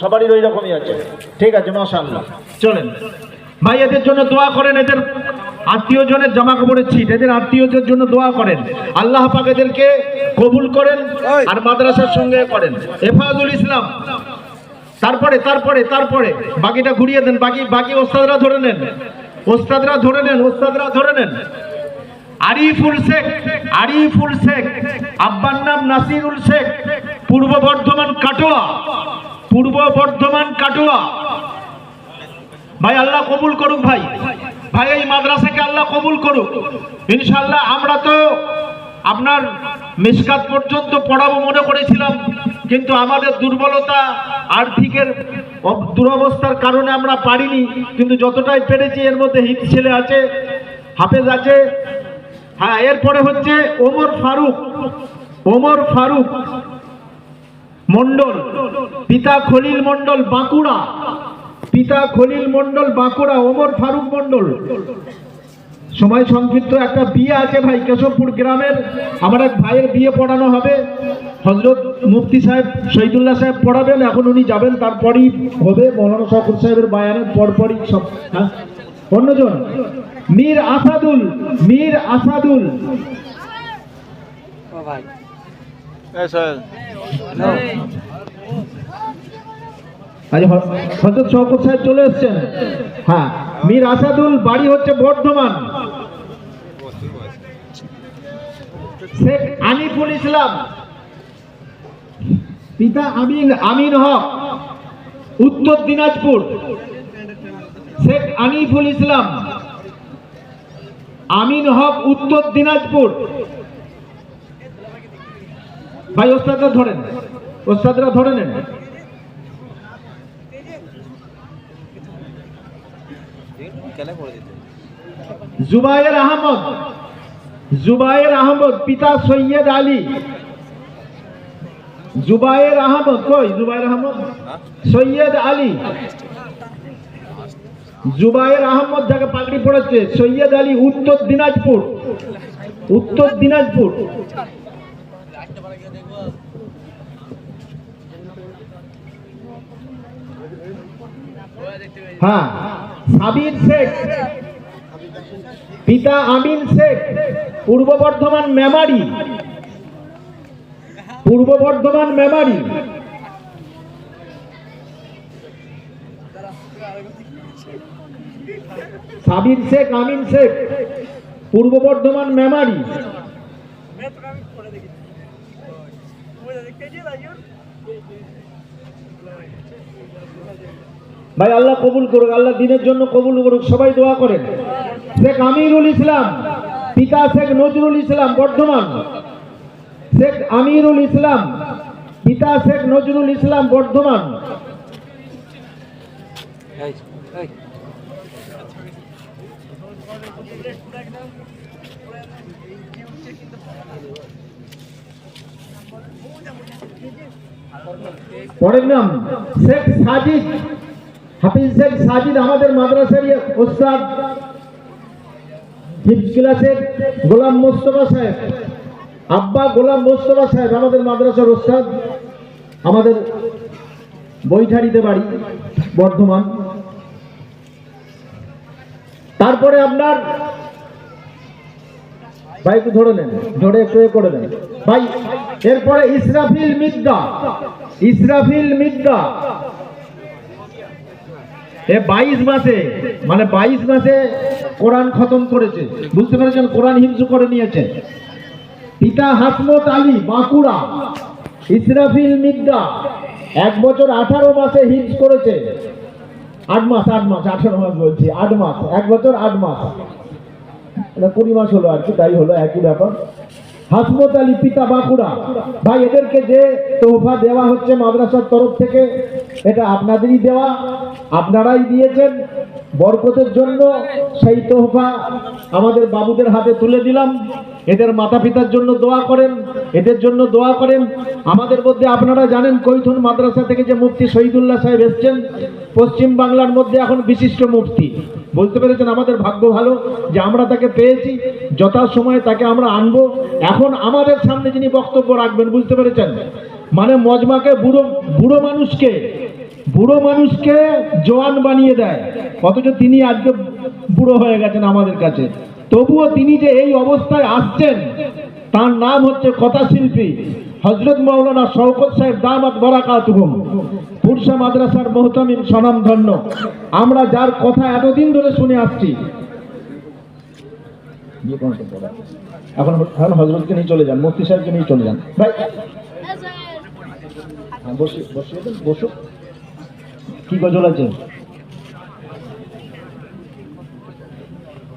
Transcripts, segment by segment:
সবারই ওই রকমই আছে। ঠিক আছে, মাশাআল্লাহ। চলেন ভাই, এদের জন্য দোয়া করেন। এদের আত্মীয়জনের জামা কাপড়ের ছিট, এদের আত্মীয়দের জন্য দোয়া করেন। আল্লাহ পাক এদেরকে কবুল করেন আর মাদ্রাসার সঙ্গে করেন। হেফাজুল ইসলাম, তারপরে তারপরে তারপরে বাকিটা ঘুরিয়ে দেন। বাকি ওস্তাদরা ধরে নেন, ওস্তাদরা ধরে নেন, ওস্তাদরা ধরে নেন। আরিফুল শেখ, আরিফুল শেখ, আব্বার নাম নাসিরুল শেখ, পূর্ব বর্ধমান কাটোয়া, পূর্ব বর্ধমান কাটোয়া। ভাই আল্লাহ কবুল করুক। ভাই ভাই এই মাদ্রাসাকে আল্লাহ কবুল করুক ইনশাআল্লাহ। আমরা তো আপনার মিশকাত পর্যন্ত পড়াবো মনে করেছিলাম, কিন্তু আমাদের দুর্বলতা, আর্থিকের দুরবস্থার কারণে আমরা পারিনি। কিন্তু যতটাই পেরেছি, এর মধ্যে হিফ ছেলে আছে, হাফেজ আছে। হ্যাঁ, এরপরে হচ্ছে ওমর ফারুক, ওমর ফারুক মন্ডল, পিতা খলিল মন্ডল বাঁকুড়া, পিতা খলিল মন্ডল বাঁকুড়া, ওমর ফারুক মন্ডল। সময় সংক্ষিপ্ত, একটা বিয়ে আছে ভাই কেশবপুর গ্রামের, আমার এক ভাইয়ের বিয়ে পড়ানো হবে। হযরত মুফতি সাহেব শহীদুল্লাহ সাহেব পড়াবেন, এখন উনি যাবেন, তারপরই হবে। মৌলানা শওকত সাহেবের বায়ানের পরপরই সব। হ্যাঁ, অন্যজন মীর আসাদুল, মীর আসাদুল। হযরত শওকত সাহেব চলে এসেছেন। হ্যাঁ, মীর আসাদুল, বাড়ি হচ্ছে বর্ধমান। শেখ আনিফুল ইসলাম, পিতা আমিন হক, উত্তর দিনাজপুর। শেখ আনিফুল ইসলাম, আমিন হক, উত্তর দিনাজপুর। ভাই ওস্তাদরা ধরেন, ওস্তাদরা ধরে নেন। জুবায়ের আহমদ, জুবায়ের আহমদ, পিতা সৈয়দ আলী। জুবায়ের আহমদ কই? জুবায়ের আহমদ, সৈয়দ আলী। জুবায়ের আহমদ যাকে পাগড়ি পড়েছে, সৈয়দ আলী, উত্তর দিনাজপুর, উত্তর দিনাজপুর। হ্যাঁ, সাবির শেখ, পিতা আমিন শেখ, পূর্ব বর্ধমান মেমারি, পূর্ব বর্ধমান মেমারি। সাবির শেখ, আমিন শেখ, পূর্ব বর্ধমান মেমারি। ভাই আল্লাহ কবুল করুক, আল্লাহ দিনের জন্য কবুল করুক। সবাই দোয়া করেন। শেখ আমিরুল ইসলাম, পিতা শেখ নজরুল ইসলাম, বর্ধমান। শেখ আমিরুল ইসলাম, পিতা শেখ নজরুল ইসলাম, বর্ধমান। পরের নাম শেখ সাজিদ, হাফিজ শেখ সাজিদ, আমাদের মাদ্রাসার ওস্তাদ। ফিফথ ক্লাসের গোলাম মোস্তফা সাহেব, আব্বা গোলাম মোস্তফা সাহেব, আমাদের মাদ্রাসার ওস্তাদ, আমাদের বৈঠারিতে বাড়ি, বর্ধমান। তারপরে আপনার ভাই একটু ধরে নেন, ধরে একটু করে দেন ভাই। এরপরে ইসরাফিল মিদ্দা, ইসরাফিল মিদ্দা। এ 22 মাসে, মানে 22 মাসে কোরআন খতম করেছে, বুঝতে পেরেছেন? কোরআন হিফজ করে নিয়েছে। পিতা হাসমত আলী, বাঁকুড়া। ইসরাফিল মিদ্দা 1 বছর 18 মাসে হিফজ করেছে। 8 মাস, 8 মাস, 18 মাস বলছি, 8 মাস, 1 বছর 8 মাস, 20 মাস হলো আর কি, তাই হলো, একই ব্যাপার। হাসমত আলী, পিতা বাঁকুড়া। ভাই এদেরকে যে তোহফা দেওয়া হচ্ছে মাদ্রাসার তরফ থেকে, এটা আপনাদেরই দেওয়া, আপনারাই দিয়েছেন বরকতের জন্য। সেই তোহফা আমাদের বাবুদের হাতে তুলে দিলাম। এদের মাতা পিতার জন্য দোয়া করেন, এদের জন্য দোয়া করেন। আমাদের মধ্যে আপনারা জানেন কৈথন মাদ্রাসা থেকে যে মুফতি শহীদুল্লাহ সাহেব এসছেন, পশ্চিম বাংলার মধ্যে এখন বিশিষ্ট মুফতি। বলতে পেরেছেন, আমাদের ভাগ্য ভালো যে আমরা তাকে পেয়েছি। যথাসময়ে তাকে আমরা আনবো। এখন আমাদের সামনে যিনি বক্তব্য রাখবেন, বুঝতে পেরেছেন, মানে মজমাকে বুড়ো মানুষকে বুড়ো মানুষকে জোয়ান বানিয়ে দেয়, অথচ তিনি আজকে বুড়ো হয়ে গেছেন আমাদের কাছে। তবুও তিনি যে এই অবস্থায় আসছেন, তার নাম হচ্ছে কথাশিল্পী হযরত মাওলানা শওকত সাহেব দামাত বারাকাতুহুম, পুরসা মাদ্রাসার মুহতামিম স্বনামধন্য। আমরা যার কথা এতদিন ধরে শুনে আসছি, এখন এখন হযরতকে নিয়ে চলে যান, মুফতি সাহেবকে নিয়ে চলে যান। ভাই বসিয়ে দেন, বসুক। কি গজল আছে?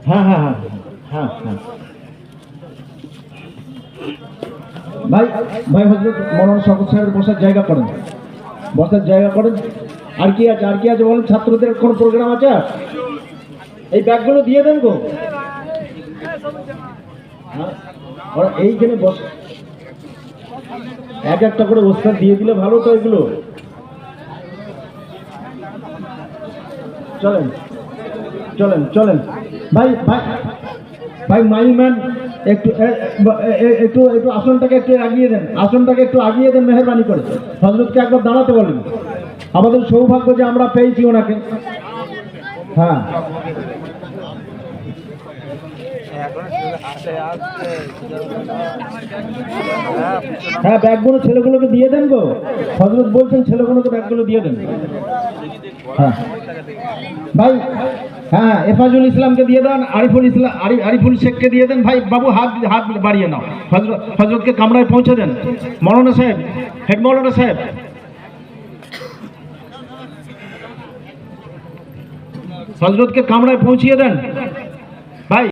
হ্যাঁ হ্যাঁ হ্যাঁ হ্যাঁ হ্যাঁ ভাই ভাই হযরত মাওলানা শওকত সাহেবের বসার জায়গা করেন, বসার জায়গা করেন। আর কি আছে, আর কি আছে বলেন? ছাত্রদের কোন প্রোগ্রাম আছে? এই ব্যাগগুলো দিয়ে দেন গো। হ্যাঁ, ওরা এইখানে বসে এক একটা করে ওস্তাদ দিয়ে দিলে ভালো তো। এগুলো চলেন চলেন চলেন ভাই ভাই ভাই মাইম্যান একটু একটু একটু আসনটাকে একটু আগিয়ে দেন, আসনটাকে একটু আগিয়ে দেন মেহেরবানি করে। হযরতকে একবার দাঁড়াতে বলেন। আমাদের সৌভাগ্য যে আমরা পেয়েছি ওনাকে। হ্যাঁ হ্যাঁ, ব্যাগগুলো ছেলেগুলোকে দিয়ে দেন গো। হযরত বলছেন ছেলেগুলোকে ব্যাগগুলো দিয়ে দেন। হ্যাঁ ভাই, হ্যাঁ এফাজুল ইসলামকে দিয়ে দেন, আরিফুল ইসলাম আরিফুল শেখকে দিয়ে দেন। ভাই বাবু হাত হাত বাড়িয়ে নাও, হযরতকে কামরায় পৌঁছে দেন। মাওলানা সাহেব, হেড মাওলানা সাহেব, হযরতকে কামরায় পৌঁছিয়ে দেন।